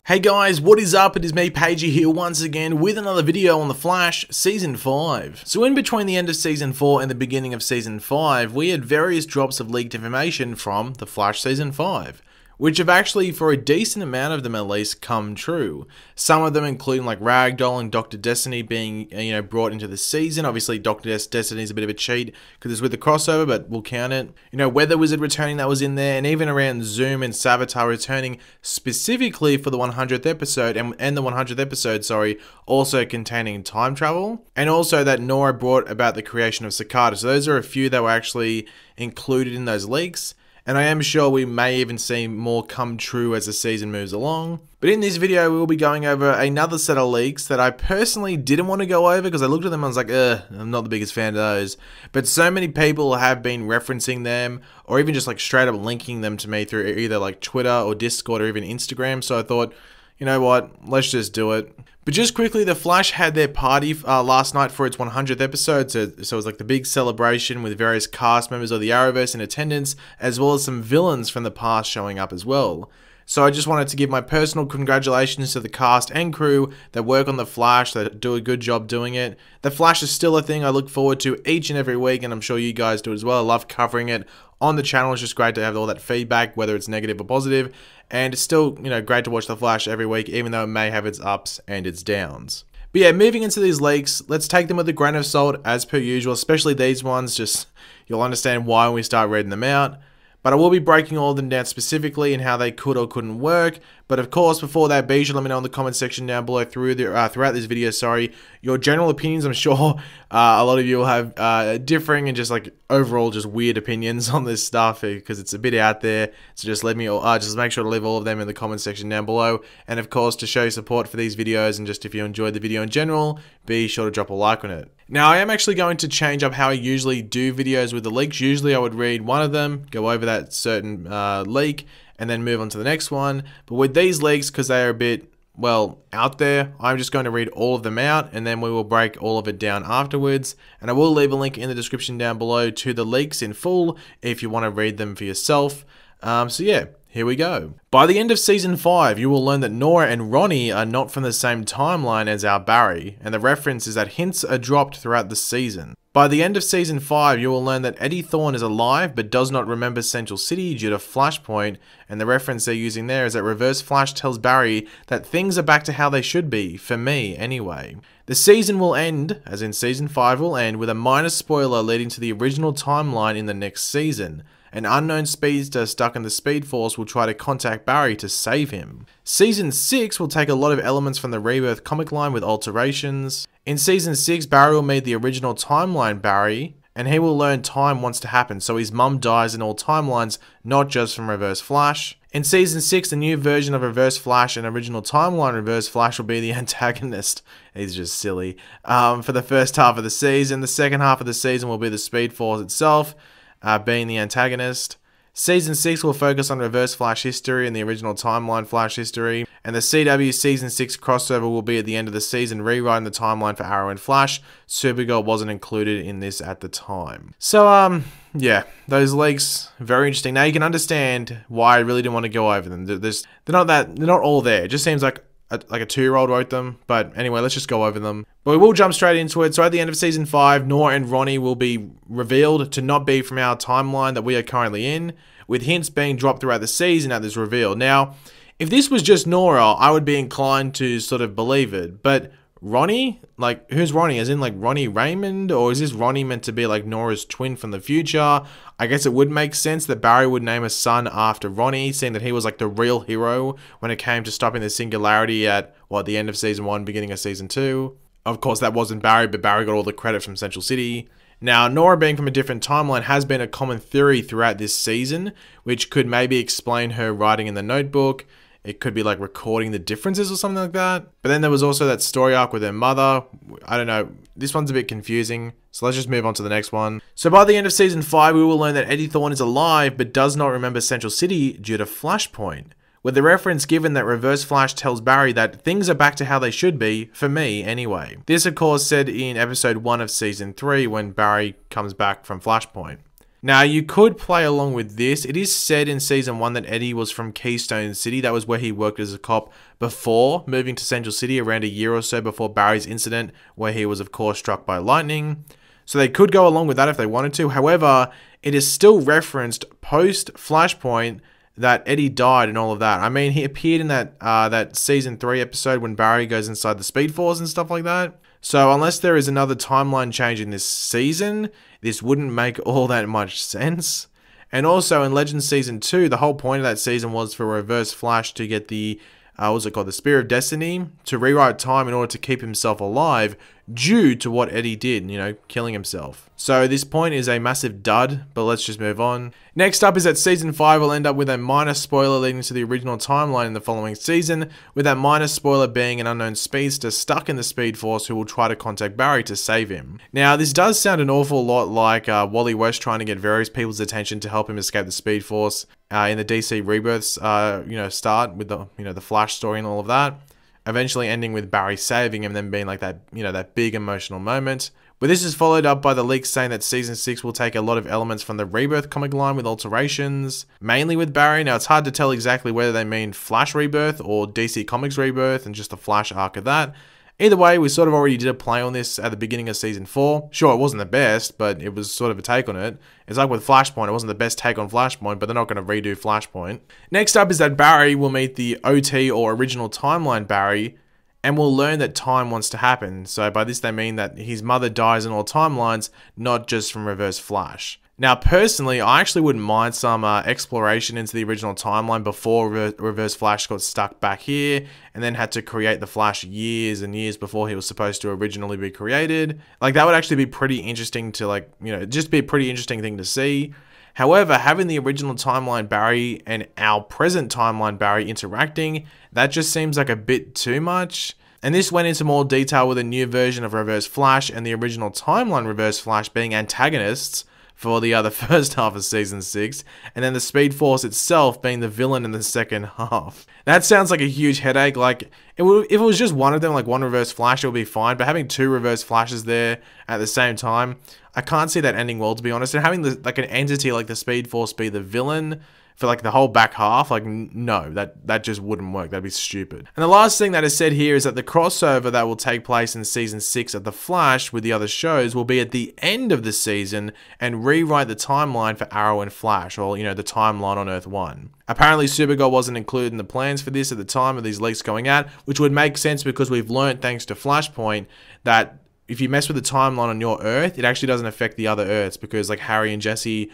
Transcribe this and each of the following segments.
Hey guys, what is up? It is me, Pagey, here once again with another video on The Flash Season 5. So in between the end of Season 4 and the beginning of Season 5, we had various drops of leaked information from The Flash Season 5, which have actually, for a decent amount of them at least, come true. Some of them including like Ragdoll and Dr. Destiny being, brought into the season. Obviously, Dr. Destiny is a bit of a cheat because it's with the crossover, but we'll count it. Weather Wizard returning, that was in there, and even around Zoom and Savitar returning specifically for the 100th episode, and the 100th episode, also containing time travel. And also that Nora brought about the creation of Cicada. So those are a few that were actually included in those leaks. And I am sure we may even see more come true as the season moves along. But in this video, we will be going over another set of leaks that I personally didn't want to go over because I looked at them and I was like, I'm not the biggest fan of those. But so many people have been referencing them or even just like straight up linking them to me through either like Twitter or Discord or even Instagram. So I thought, you know what, let's just do it. But just quickly, The Flash had their party last night for its 100th episode, so it was like the big celebration with various cast members of the Arrowverse in attendance, as well as some villains from the past showing up as well. So I just wanted to give my personal congratulations to the cast and crew that work on The Flash, that do a good job doing it. The Flash is still a thing I look forward to each and every week, and I'm sure you guys do as well. I love covering it on the channel. It's just great to have all that feedback, whether it's negative or positive. And it's still, great to watch The Flash every week, even though it may have its ups and its downs. But yeah, moving into these leaks, let's take them with a grain of salt as per usual, especially these ones. Just, you'll understand why when we start reading them out. But I will be breaking all of them down specifically and how they could or couldn't work. But of course, before that, be sure to let me know in the comment section down below throughout this video, your general opinions. I'm sure a lot of you will have differing and just like overall just weird opinions on this stuff because it's a bit out there. So just let me just make sure to leave all of them in the comment section down below. And of course, to show your support for these videos and just if you enjoyed the video in general, be sure to drop a like on it. Now, I am actually going to change up how I usually do videos with the leaks. Usually I would read one of them, go over that certain leak, and then move on to the next one. But with these leaks, because they are a bit, well, out there, I'm just going to read all of them out, and then we will break all of it down afterwards. And I will leave a link in the description down below to the leaks in full if you want to read them for yourself. So yeah. Here we go. By the end of Season 5, you will learn that Nora and Ronnie are not from the same timeline as our Barry, and the reference is that hints are dropped throughout the season. By the end of Season 5, you will learn that Eddie Thawne is alive but does not remember Central City due to Flashpoint, and the reference they're using there is that Reverse Flash tells Barry that things are back to how they should be, for me anyway. The season will end, as in Season 5 will end, with a minor spoiler leading to the original timeline in the next season. An unknown speedster stuck in the Speed Force will try to contact Barry to save him. Season 6 will take a lot of elements from the Rebirth comic line with alterations. In Season 6, Barry will meet the original timeline Barry, and he will learn time wants to happen, so his mum dies in all timelines, not just from Reverse Flash. In Season 6, the new version of Reverse Flash and original timeline Reverse Flash will be the antagonist. He's just silly. For the first half of the season, the second half of the season will be the Speed Force itself, being the antagonist. Season 6 will focus on Reverse Flash history and the original timeline Flash history, and the CW Season 6 crossover will be at the end of the season, rewriting the timeline for Arrow and Flash. Supergirl wasn't included in this at the time. So, yeah, those leaks, very interesting. Now you can understand why I really didn't want to go over them. They're not all there. It just seems like a 2-year-old wrote them, but anyway, let's just go over them. But we will jump straight into it. So at the end of Season 5, Nora and Ronnie will be revealed to not be from our timeline that we are currently in, with hints being dropped throughout the season at this reveal. Now, if this was just Nora, I would be inclined to sort of believe it, but Ronnie? Like, who's Ronnie? As in, like, Ronnie Raymond? Or is this Ronnie meant to be, like, Nora's twin from the future? I guess it would make sense that Barry would name a son after Ronnie, seeing that he was, like, the real hero when it came to stopping the singularity at, well, at the end of Season 1, beginning of Season 2. Of course, that wasn't Barry, but Barry got all the credit from Central City. Now, Nora being from a different timeline has been a common theory throughout this season, which could maybe explain her writing in the notebook. It could be like recording the differences or something like that. But then there was also that story arc with her mother. I don't know. This one's a bit confusing. So let's just move on to the next one. So by the end of Season 5, we will learn that Eddie Thawne is alive, but does not remember Central City due to Flashpoint. With the reference given that Reverse Flash tells Barry that things are back to how they should be, for me anyway. This of course said in episode 1 of Season 3 when Barry comes back from Flashpoint. Now, you could play along with this. It is said in Season 1 that Eddie was from Keystone City. That was where he worked as a cop before moving to Central City around a year or so before Barry's incident, where he was, of course, struck by lightning. So they could go along with that if they wanted to. However, it is still referenced post-Flashpoint that Eddie died and all of that. I mean, he appeared in that Season 3 episode when Barry goes inside the Speed Force and stuff like that. So unless there is another timeline change in this season, this wouldn't make all that much sense. And also in Legends Season 2, the whole point of that season was for Reverse Flash to get the, the Spear of Destiny, to rewrite time in order to keep himself alive due to what Eddie did, killing himself. So this point is a massive dud, but let's just move on. Next up is that Season 5 will end up with a minor spoiler leading to the original timeline in the following season, with that minor spoiler being an unknown speedster stuck in the Speed Force who will try to contact Barry to save him. Now, this does sound an awful lot like Wally West trying to get various people's attention to help him escape the Speed Force in the DC Rebirths, start with the Flash story and all of that. Eventually ending with Barry saving him, then being like that, that big emotional moment. But this is followed up by the leaks saying that Season 6 will take a lot of elements from the Rebirth comic line with alterations, mainly with Barry. Now, it's hard to tell exactly whether they mean Flash Rebirth or DC Comics Rebirth and just the Flash arc of that. Either way, we sort of already did a play on this at the beginning of Season 4. Sure, it wasn't the best, but it was sort of a take on it. It's like with Flashpoint, it wasn't the best take on Flashpoint, but they're not going to redo Flashpoint. Next up is that Barry will meet the OT or original timeline Barry, and we'll learn that time wants to happen. So by this they mean that his mother dies in all timelines, not just from Reverse Flash. Now, personally, I actually wouldn't mind some exploration into the original timeline before Reverse Flash got stuck back here and then had to create the Flash years and years before he was supposed to originally be created. Like, that would actually be pretty interesting to, just be a pretty interesting thing to see. However, having the original timeline Barry and our present timeline Barry interacting, that just seems like a bit too much. And this went into more detail with a new version of Reverse Flash and the original timeline Reverse Flash being antagonists for the other first half of Season 6, and then the Speed Force itself being the villain in the second half. That sounds like a huge headache. Like, if it was just one of them, like one Reverse Flash, it would be fine, but having two Reverse Flashes there at the same time, I can't see that ending well, to be honest. And having an entity like the Speed Force be the villain for the whole back half, no, that just wouldn't work. That'd be stupid. And the last thing that is said here is that the crossover that will take place in Season 6 of The Flash with the other shows will be at the end of the season and rewrite the timeline for Arrow and Flash, or, the timeline on Earth 1. Apparently, Supergirl wasn't included in the plans for this at the time of these leaks going out, which would make sense because we've learned, thanks to Flashpoint, that if you mess with the timeline on your Earth, it actually doesn't affect the other Earths, because Harry and Jesse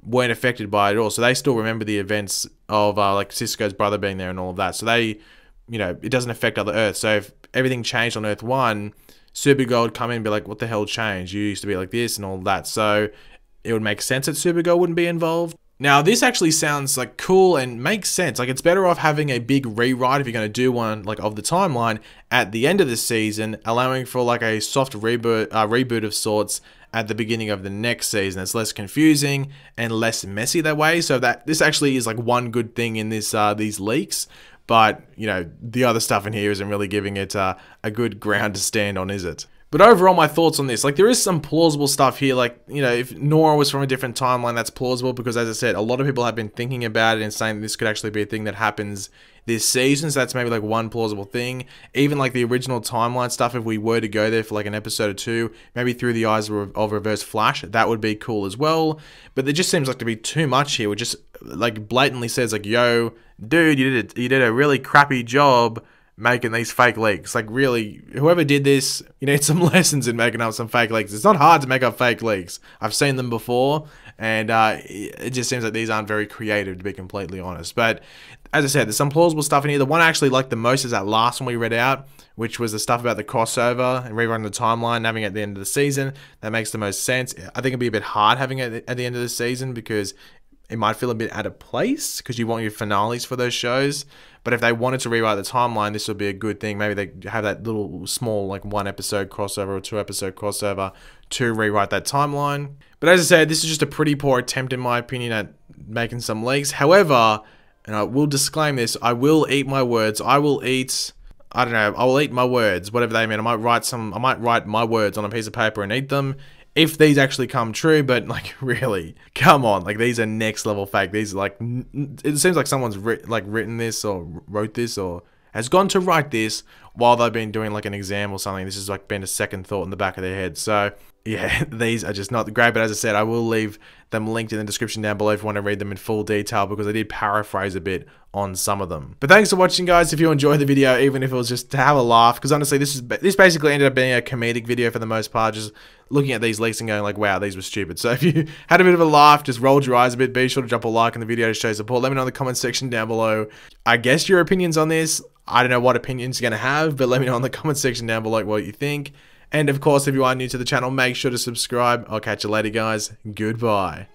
weren't affected by it at all. So they still remember the events of Cisco's brother being there and all of that. So they, it doesn't affect other Earths. So if everything changed on Earth 1, Supergirl would come in and be like, what the hell changed? You used to be like this and all that. So it would make sense that Supergirl wouldn't be involved. Now, this actually sounds cool and makes sense. It's better off having a big rewrite if you're going to do one of the timeline at the end of the season, allowing for a soft reboot of sorts at the beginning of the next season. It's less confusing and less messy that way. So that this actually is one good thing in this these leaks. But the other stuff in here isn't really giving it a good ground to stand on, is it? But overall, my thoughts on this, there is some plausible stuff here. If Nora was from a different timeline, that's plausible because, as I said, a lot of people have been thinking about it and saying this could actually be a thing that happens this season. So that's maybe one plausible thing. Even the original timeline stuff, if we were to go there for an episode or two, maybe through the eyes of Reverse Flash, that would be cool as well. But there just seems to be too much here. It just blatantly says yo, dude, you did a really crappy job making these fake leaks. Really, whoever did this, you need some lessons in making up some fake leaks. It's not hard to make up fake leaks. I've seen them before, and it just seems like these aren't very creative, to be completely honest. But as I said, there's some plausible stuff in here. The one I actually liked the most is that last one we read out, which was the stuff about the crossover and rerunning the timeline and having it at the end of the season. That makes the most sense. I think it'd be a bit hard having it at the end of the season because it might feel a bit out of place because you want your finales for those shows. But if they wanted to rewrite the timeline, this would be a good thing. Maybe they have that little small one episode crossover or 2 episode crossover to rewrite that timeline. But as I said, this is just a pretty poor attempt in my opinion at making some leaks. However, and I will disclaim this, I will eat my words. I will eat my words, whatever they mean. I might write my words on a piece of paper and eat them. if these actually come true, but like really, come on, like these are next level fake. These are like, it seems like someone's written this or wrote this or has gone to write this while they've been doing like an exam or something. This has like been a second thought in the back of their head. So yeah, these are just not great, but as I said, I will leave them linked in the description down below if you want to read them in full detail, because I did paraphrase a bit on some of them. But thanks for watching, guys. If you enjoyed the video, even if it was just to have a laugh, because honestly, this basically ended up being a comedic video for the most part, just looking at these leaks and going like, wow, these were stupid. So if you had a bit of a laugh, just rolled your eyes a bit, be sure to drop a like in the video to show support. Let me know in the comment section down below, I guess, your opinions on this. I don't know what opinions you're going to have, but let me know in the comment section down below what you think. And of course, if you are new to the channel, make sure to subscribe. I'll catch you later, guys. Goodbye.